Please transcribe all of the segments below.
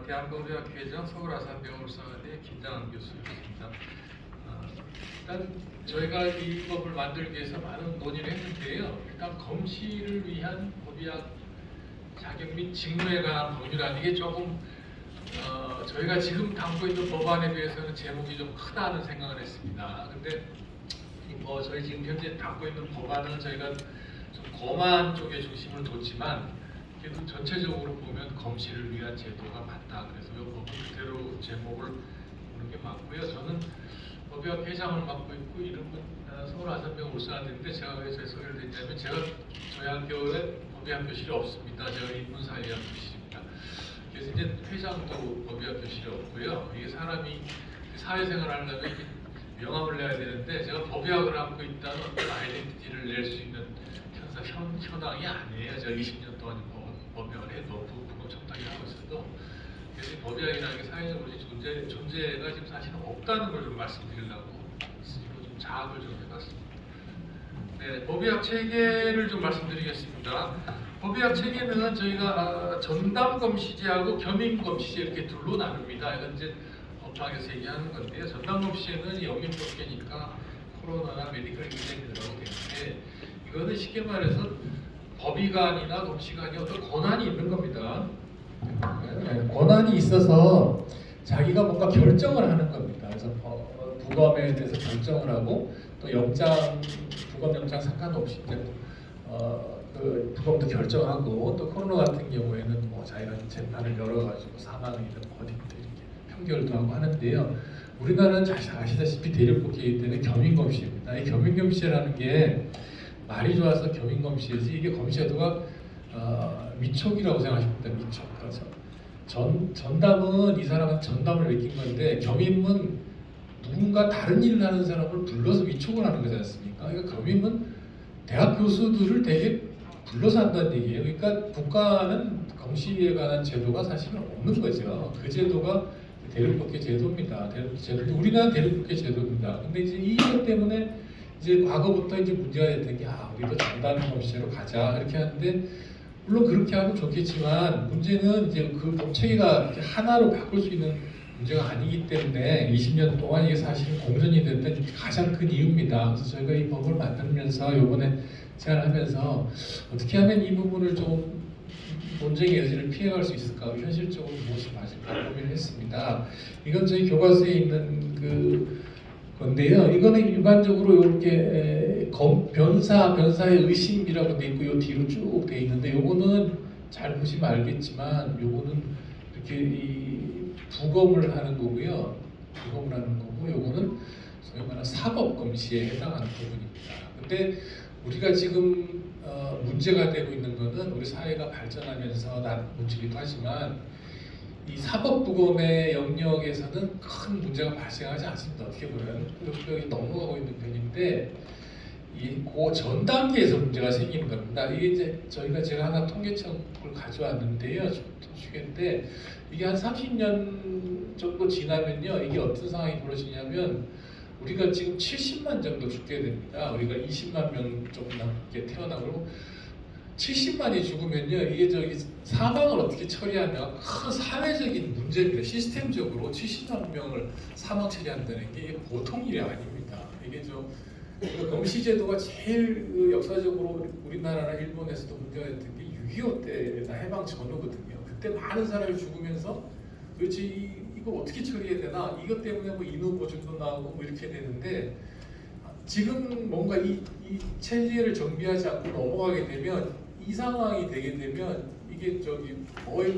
대한법의학회장 서울아산병원울산의대 김장한 교수였습니다. 일단 저희가 이 법을 만들기 위해서 많은 논의를 했는데요. 일단 검시를 위한 법의학 자격 및 직무에 관한 법률안 이게 조금 저희가 지금 담고 있는 법안에 비해서는 제목이 좀 크다는 생각을 했습니다. 근데 저희 지금 현재 담고 있는 법안은 저희가 좀 검안 쪽에 중심을 뒀지만 그래도 전체적으로 보면 검시를 위한 제도가 맞다. 그래서 이 법은 그대로 제목을 보는 게 맞고요. 저는 법의학 회장을 맡고 있고 이름은 서울아산병원 울산대인데 제가 왜 제 소개를 드리냐면 제가 저희 학교에 법의학 교실이 없습니다. 제가 인문사회학 교실입니다. 그래서 이제 회장도 법의학 교실이 없고요. 이게 사람이 사회생활 하려면 이게 명함을 내야 되는데 제가 법의학을 갖고 있다는 어떤 아이덴티티를 낼 수 있는 현황이 아니에요. 제가 20년 동안 법의학을 해도 부검 첨단을 하고 있어도 그래서 법의학이라는 게 사회적으로 존재가 지금 사실은 없다는 걸 좀 말씀드리려고 좀 자학을 좀 해봤습니다. 네, 법의학 체계를 좀 말씀드리겠습니다. 법의학 체계는 저희가 전담검시제하고 겸임검시제 이렇게 둘로 나눕니다. 이건 이제 법학에서 얘기하는 건데요. 전담검시제는 영민법계니까 코로나나 메디컬 인재들하고 되는데 이거는 쉽게 말해서 법의관이나 검시관이 어떤 권한이 있는 겁니다. 권한이 있어서 자기가 뭔가 결정을 하는 겁니다. 그래서 부검에 대해서 결정을 하고 또 부검 영장 상관없이 그 부검도 결정하고 또 코로나 같은 경우에는 자기가 재판을 열어가지고 사망이든 어디든 이렇게 판결도 하고 하는데요. 우리나라는 아시다시피 대륙법계이기 때문에 겸임검시입니다. 이 겸임검시라는 게 말이 좋아서 겸임검시지 이게 검시제도가 미촉이라고 생각하시면 됩니다. 미촉. 전담은 이 사람은 전담을 맡긴 건데 겸임은 누군가 다른 일을 하는 사람을 불러서 위촉을 하는 거지 않습니까? 그러니까 겸임은 대학 교수들을 되게 불러서 한다는 얘기예요. 그러니까 국가는 검시에 관한 제도가 사실은 없는 거죠. 그 제도가 대륙법계 제도입니다. 대륙법계 제도. 우리나라는 대륙법계 제도입니다. 근데 이제 이것 때문에 이제 과거부터 이제 문제가 됐던 게 우리도 전담 검시제로 가자 이렇게 하는데 물론 그렇게 하면 좋겠지만 문제는 이제 그 법체계가 하나로 바꿀 수 있는 문제가 아니기 때문에 20년 동안 이게 사실은 공전이 됐던 가장 큰 이유입니다. 그래서 저희가 이 법을 만들면서 이번에 제안하면서 어떻게 하면 이 부분을 좀 논쟁의 여지를 피해갈 수 있을까, 현실적으로 무엇이 맞을까 고민을 했습니다. 이건 저희 교과서에 있는 건데요. 이거는 일반적으로 이렇게 변사의 의심이라고 돼 있고 요 뒤로 쭉 돼 있는데 요거는 잘 보시면 알겠지만 요거는 이렇게 이 부검을 하는 거고요. 부검을 하는 거고 요거는 소위 말하는 사법검시에 해당하는 부분입니다. 근데 우리가 지금 문제가 되고 있는 것은 우리 사회가 발전하면서 난 문제기도 하지만 이 사법부검의 영역에서는 큰 문제가 발생하지 않습니다. 어떻게 보면 여기 넘어가고 있는 편인데 그 전 단계에서 문제가 생기는 겁니다. 이게 이제 제가 하나 통계청을 가져왔는데요. 통계인데 이게 한 30년 정도 지나면요. 이게 어떤 상황이 벌어지냐면 우리가 지금 70만 정도 죽게 됩니다. 우리가 20만 명 정도 남게 태어나고 70만이 죽으면요, 이게 사망을 어떻게 처리하냐 큰 사회적인 문제입니다. 시스템적으로 70만 명을 사망 처리한다는 게 보통 일이 아닙니다. 이게 검시제도가 제일 역사적으로 우리나라나 일본에서도 문제가 됐던 게 6.25 때나 해방 전후거든요. 그때 많은 사람이 죽으면서 도대체 이걸 어떻게 처리해야 되나? 이것 때문에 인후 보증도 나오고 이렇게 되는데 지금 뭔가 이 체제를 정비하지 않고 넘어가게 되면 이 상황이 되게 되면 이게 거의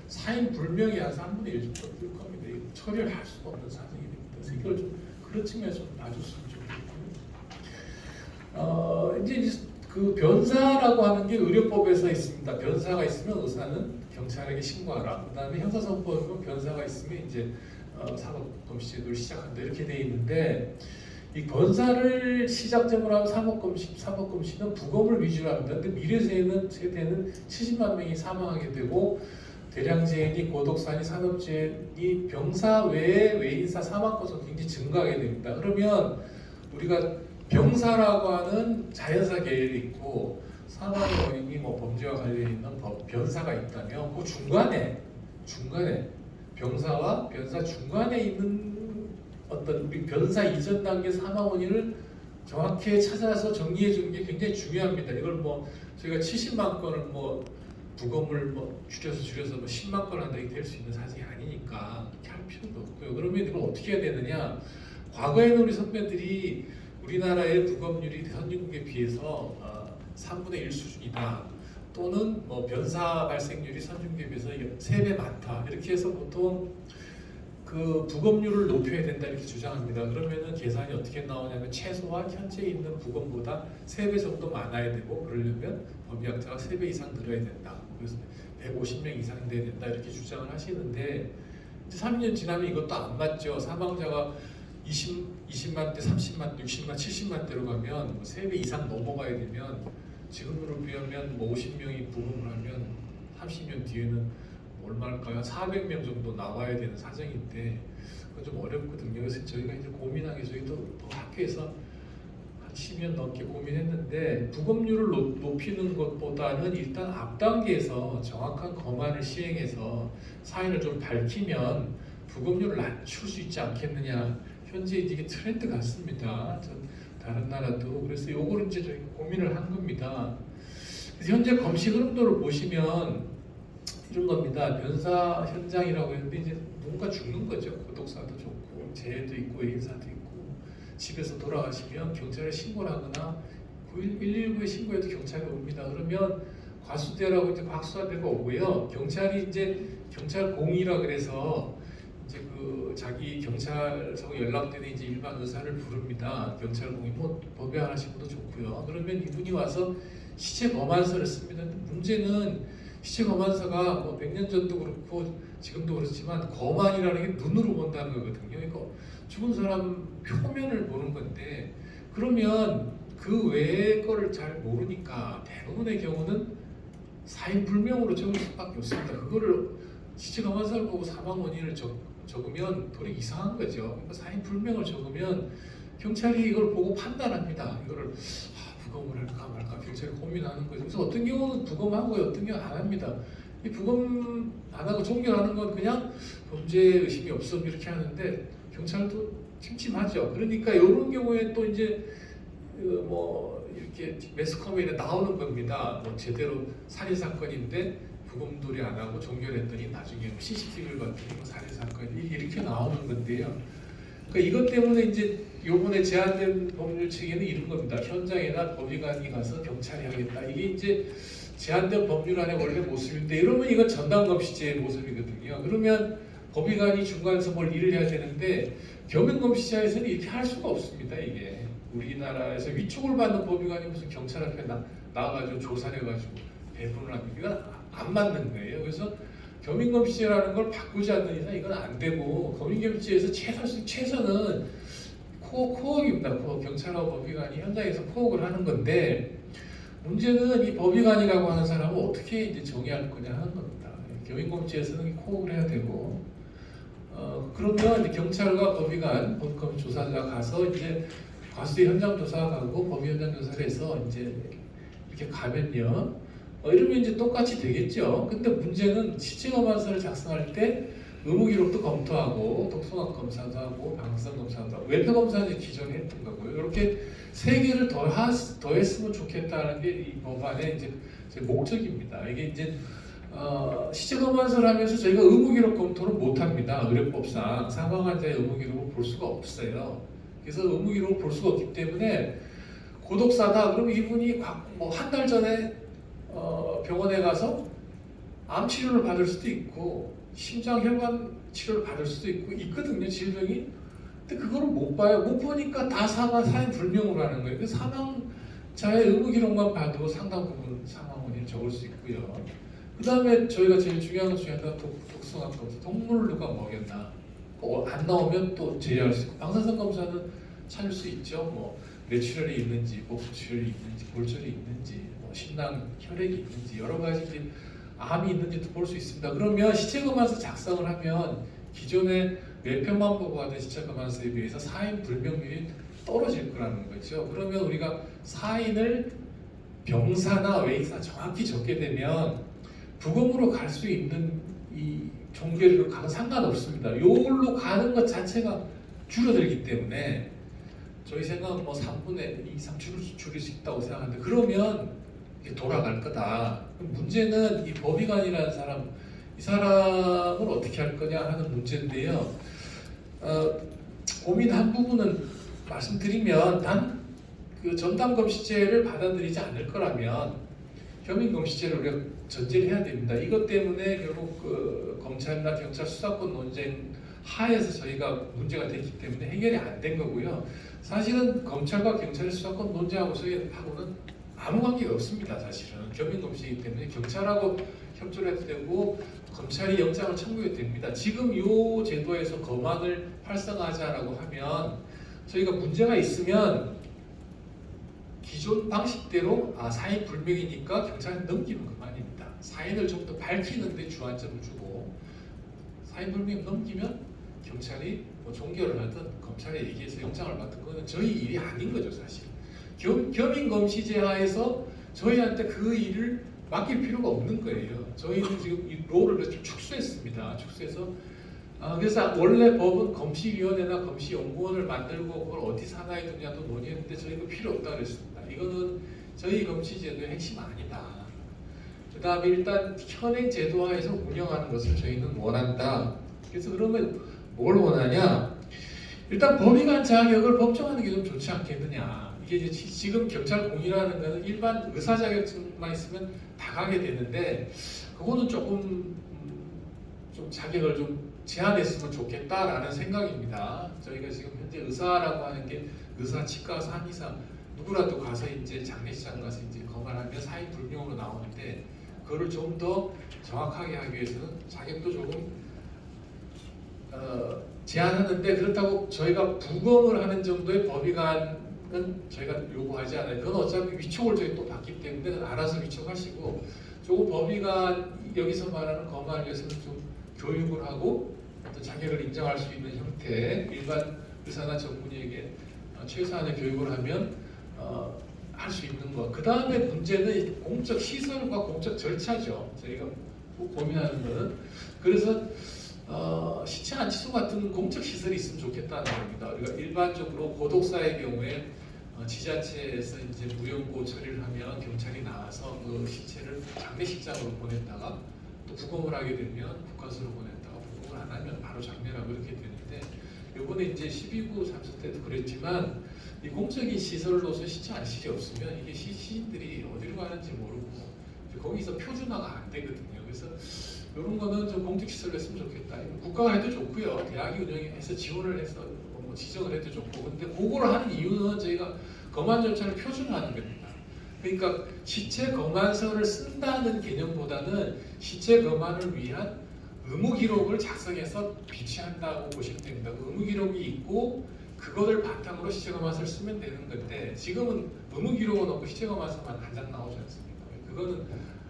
사인 불명이 한 3분의 1 정도 될 겁니다. 이거 처리를 할 수가 없는 사정이 됩니다. 그래서 이걸 그런 측면에서 좀 놔줬으면 좋겠고요. 이제 그 변사라고 하는 게 의료법에서 있습니다. 변사가 있으면 의사는 경찰에게 신고하라. 그다음에 형사소송법은 변사가 있으면 이제 사법검시제도를 시작한다 이렇게 돼 있는데 이 변사를 시작점으로 하면 사법검시는 부검을 위주로 합니다. 근데 미래 세대는 70만 명이 사망하게 되고 대량재해니 고독사니 산업재해니 병사 외에 외인사 사망 건수가 굉장히 증가하게 됩니다. 그러면 우리가 병사라고 하는 자연사 계열이 있고 사망의 원인이 범죄와 관련 있는 변사가 있다면 그 중간에 병사와 변사 중간에 있는 어떤 우리 변사 이전 단계 사망 원인을 정확히 찾아서 정리해 주는 게 굉장히 중요합니다. 이걸 뭐 저희가 70만 건을 뭐 부검을 뭐 줄여서 뭐 10만 건 한다 이렇게 될 수 있는 사실이 아니니까 그렇게 할 필요도 없고요. 그러면 이걸 어떻게 해야 되느냐? 과거에는 우리 선배들이 우리나라의 부검률이 선진국에 비해서 3분의 1 수준이다. 또는 뭐 변사 발생률이 선진국에 비해서 3배 많다. 이렇게 해서 보통 그 부검률을 높여야 된다 이렇게 주장합니다. 그러면은 계산이 어떻게 나오냐면 최소한 현재 있는 부검보다 3배 정도 많아야 되고 그러려면 법의학자가 3배 이상 늘어야 된다. 그래서 150명 이상 돼야 된다 이렇게 주장을 하시는데 이제 3년 지나면 이것도 안 맞죠. 사망자가 20만 대, 30만 대, 60만, 70만 대로 가면 3배 이상 넘어가야 되면 지금으로 비하면 뭐 50명이 부검을 하면 30년 뒤에는 얼마일까요? 400명 정도 나와야 되는 사정인데 그건 좀 어렵거든요. 그래서 저희가 이제 고민하기 저희도 학교에서 한 10년 넘게 고민했는데 부검률을 높이는 것보다는 일단 앞 단계에서 정확한 검안을 시행해서 사인을 좀 밝히면 부검률을 낮출 수 있지 않겠느냐. 현재 이게 트렌드 같습니다. 다른 나라도 그래서 요거를 이제 저희가 고민을 한 겁니다. 그래서 현재 검식 흐름도를 보시면 이런 겁니다. 변사 현장이라고 했는데 이제 누군가 죽는 거죠. 고독사도 좋고 재해도 있고 외인사도 있고 집에서 돌아가시면 경찰에 신고를 하거나 119에 신고해도 경찰이 옵니다. 그러면 과수대라고 이제 과수사대가 오고요. 경찰이 이제 경찰 공이라 그래서 이제 그 자기 경찰서 연락되는 이제 일반 의사를 부릅니다. 경찰 공이 뭐 법에 하시는 것도 좋고요. 그러면 이분이 와서 시체 검안서를 씁니다. 근데 문제는 시체 검안서가 뭐 100년 전도 그렇고 지금도 그렇지만 검안이라는 게 눈으로 본다는 거거든요. 이거 죽은 사람 표면을 보는 건데 그러면 그 외의 거를 잘 모르니까 대부분의 경우는 사인 불명으로 적을 수밖에 없습니다. 그거를 시체 검안서를 보고 사망 원인을 적으면 도리 이상한 거죠. 그러니까 사인 불명을 적으면 경찰이 이걸 보고 판단합니다. 이거를 부검을 할까 말까 경찰이 고민하는 거죠. 그래서 어떤 경우는 부검하고요, 어떤 경우는 안 합니다. 이 부검 안 하고 종결하는 건 그냥 범죄 의심이 없어 이렇게 하는데 경찰도 침침하죠. 그러니까 이런 경우에 또 이제 뭐 이렇게 매스컴에 나오는 겁니다. 뭐 제대로 살인 사건인데 부검돌이 안 하고 종결했더니 나중에 CCTV를 봤더니 뭐 살인 사건이 이렇게 나오는 건데요. 그러니까 이것 때문에 이제 요번에 제한된 법률 체계는 이런 겁니다. 현장에나 법의관이 가서 경찰이 하겠다. 이게 이제 제한된 법률안의 원래 모습인데 이러면 이건 전담검시제의 모습이거든요. 그러면 법의관이 중간에서 뭘 일을 해야 되는데 겸임검시제에서는 이렇게 할 수가 없습니다. 이게 우리나라에서 위촉을 받는 법의관이 무슨 경찰 앞에 나와가지고 조사를 해가지고 배분을 합니다. 이건 안 맞는 거예요. 그래서 겸임검시제라는 걸 바꾸지 않는 이상 이건 안 되고 겸임검시제에서 최선은 코업입니다. 경찰하고 법의관이 현장에서 코업을 하는 건데 문제는 이 법의관이라고 하는 사람은 어떻게 이제 정의할 거냐 하는 겁니다. 겸임검시제에서는 코업을 해야 되고 그러면 이제 경찰과 법의관, 법검 조사자 가서 이제 과수대 현장 조사 가고 법의 현장 조사를 해서 이제 이렇게 가면요. 이러면 이제 똑같이 되겠죠. 근데 문제는 시체 검안서를 작성할 때 의무 기록도 검토하고 독성학 검사도 하고 방사성 검사도 하고 외표 검사는 기존에 했던 거고요. 이렇게 세 개를 더했으면 좋겠다는 게 이 법안의 이제 제 목적입니다. 이게 이제 시체 검안서를 하면서 저희가 의무 기록 검토를 못 합니다. 의료법상 사망 환자의 의무 기록을 볼 수가 없어요. 그래서 의무 기록을 볼 수가 없기 때문에 고독사다. 그럼 이분이 뭐 한 달 전에 병원에 가서 암 치료를 받을 수도 있고 심장 혈관 치료를 받을 수도 있거든요. 질병이. 근데 그거를 못 봐요. 못 보니까 다 사인 불명으로 하는 거예요. 그래서 사망자의 의무 기록만 봐도 상당 부분 사망 원인을 적을 수 있고요. 그 다음에 저희가 제일 중요한 것 중에 하나가 독성학 검사. 동물을 누가 먹였나. 안 나오면 또 제외할 수 있고 방사성 검사는 찾을 수 있죠. 뭐 뇌출혈이 있는지, 복부출혈이 있는지, 골절이 있는지, 뭐 심낭 혈액이 있는지 여러 가지 암이 있는지도 볼 수 있습니다. 그러면 시체 검안서 작성을 하면 기존의 뇌표만 보고 하던 시체 검안서에 비해서 사인 불명률이 떨어질 거라는 거죠. 그러면 우리가 사인을 병사나 외인사 정확히 적게 되면 부검으로 갈 수 있는 이 종교를 가도 상관없습니다. 요걸로 가는 것 자체가 줄어들기 때문에 저희 생각은 뭐 3분의 2 이상 줄일 수 있다고 생각하는데 그러면 이게 돌아갈 거다. 문제는 이 법의관이라는 사람, 이 사람을 어떻게 할 거냐 하는 문제인데요. 고민한 부분은 말씀드리면 단 그 전담검시제를 받아들이지 않을 거라면 겸임검시제를 우리가 전제를 해야 됩니다. 이것 때문에 결국 그 검찰이나 경찰 수사권 논쟁 하에서 저희가 문제가 됐기 때문에 해결이 안 된 거고요. 사실은 검찰과 경찰의 수사권 논쟁하고 저희하고는 아무 관계가 없습니다. 사실은 겸임검시이기 때문에 경찰하고 협조를 해도 되고 검찰이 영장을 청구해도 됩니다. 지금 이 제도에서 검안을 활성화하자라고 하면 저희가 문제가 있으면 기존 방식대로 사인 불명이니까 경찰에 넘기면 그만입니다. 사인을 좀 더 밝히는데 주안점을 주고 사인 불명 넘기면 경찰이 뭐 종결을 하든 검찰에 얘기해서 영장을 받든 거는 저희 일이 아닌 거죠 사실. 겸임검시제 하에서 저희한테 그 일을 맡길 필요가 없는 거예요. 저희는 지금 이 롤을 좀 축소했습니다. 축소해서 그래서 원래 법은 검시위원회나 검시연구원을 만들고 그걸 어디 산하에 두냐도 논의했는데 저희가 필요 없다 그랬습니다. 이거는 저희 검시제도의 핵심 아니다. 그 다음에 일단 현행 제도화에서 운영하는 것을 저희는 원한다. 그래서 그러면 뭘 원하냐? 일단 법의관 자격을 법정하는 게 좀 좋지 않겠느냐. 이게 이제 지금 경찰 공이라는 거는 일반 의사 자격증만 있으면 다 가게 되는데 그거는 조금 좀 자격을 좀 제한했으면 좋겠다라는 생각입니다. 저희가 지금 현재 의사라고 하는 게 의사, 치과, 한의사 누구라도 가서 이제 장례식장 가서 이제 검안하면 사인 불명으로 나오는데 그거를 좀 더 정확하게 하기 위해서는 자격도 조금 제한하는데 그렇다고 저희가 부검을 하는 정도의 법의관은 저희가 요구하지 않아요. 그건 어차피 위촉을 저희 또 받기 때문에 알아서 위촉하시고 조금 법의관 여기서 말하는 검안을 위해서는 좀 교육을 하고 어떤 자격을 인정할 수 있는 형태 일반 의사나 전문의에게 최소한의 교육을 하면 할 수 있는 것. 그 다음에 문제는 공적 시설과 공적 절차죠. 저희가 고민하는 것은 그래서 시체 안치소 같은 공적 시설이 있으면 좋겠다는 겁니다. 우리가 일반적으로 고독사의 경우에 지자체에서 이제 무연고 처리를 하면 경찰이 나와서 그 시체를 장례식장으로 보냈다가 또 부검을 하게 되면 국가수로 보냈다가 부검을 안 하면 바로 장례라고 이렇게 되는데 이번에 이제 12구 참사 때도 그랬지만 이 공적인 시설로서 시체 안식이 없으면 이게 시신들이 어디로 가는지 모르고 거기서 표준화가 안 되거든요. 그래서 이런 거는 좀 공적 시설로 했으면 좋겠다. 국가가 해도 좋고요. 대학이 운영해서 지원을 해서 뭐 지정을 해도 좋고. 근데 그걸 하는 이유는 저희가 검안 절차를 표준화하는 겁니다. 그러니까 시체 검안서를 쓴다는 개념보다는 시체 검안을 위한 의무 기록을 작성해서 비치한다고 보시면 됩니다. 그 의무 기록이 있고 그거를 바탕으로 시체 검안서를 쓰면 되는 건데 지금은 의무 기록은 없고 시체 검안서만 한 장 나오지 않습니까? 그거는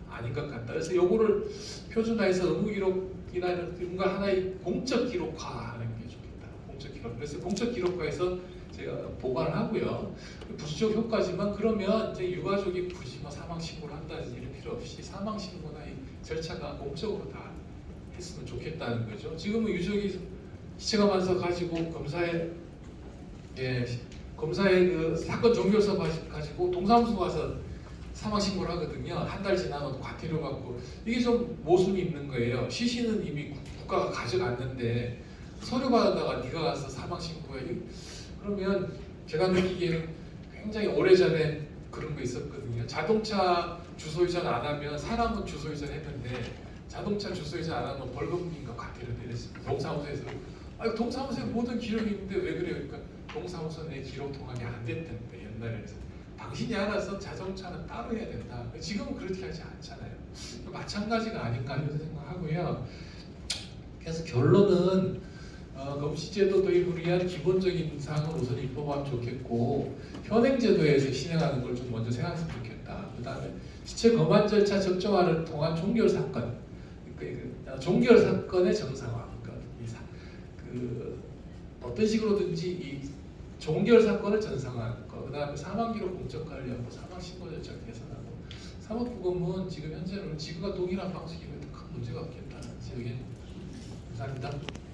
아닌 것 같다. 그래서 요거를 표준화해서 의무 기록이나 뭔가 하나의 공적 기록화하는 게 좋겠다. 공적 기록. 그래서 공적 기록화해서 제가 보관을 하고요. 부수적 효과지만 그러면 이제 유가족이 굳이 뭐 사망 신고를 한다든지 이런 필요 없이 사망 신고나 이 절차가 공적으로 다 했으면 좋겠다는 거죠. 지금은 유족이 시체가 만서 가지고 검사에 그 사건 종결서 가지고 동사무소 가서 사망 신고를 하거든요. 한 달 지나면 과태료 받고 이게 좀 모순이 있는 거예요. 시신은 이미 국가가 가져갔는데 서류 받아다가 네가 가서 사망 신고해. 그러면 제가 느끼기에는 굉장히 오래전에 그런 거 있었거든요. 자동차 주소 이전 안 하면 사람은 주소 이전 했는데 자동차 주소 이전 안 하면 벌금인가 과태료 내렸습니다. 동사무소에서 동사무소에 모든 기록이 있는데 왜 그래요? 그러니까 동사무소 내 기록 통합이 안 됐던데 옛날에. 당신이 알아서 자동차는 따로 해야 된다. 지금은 그렇게 하지 않잖아요. 마찬가지가 아닌가 이런 생각하고요. 그래서 결론은 검시제도 도입을 위한 기본적인 사항은 우선 입법하면 좋겠고 현행제도에서 실행하는 걸 좀 먼저 생각했으면 좋겠다. 그 다음에 시체 검안 절차 적정화를 통한 종결 사건, 종결 사건의 정상화. 어떤 식으로든지 이 종결 사건을 정상화하는 거, 그 다음에 사망기록 공적관리하고 사망신고 절차 개선하고 사법부검은 지금 현재는 지금과 동일한 방식이면 큰 문제가 없겠다는 제 의견입니다. 감사합니다.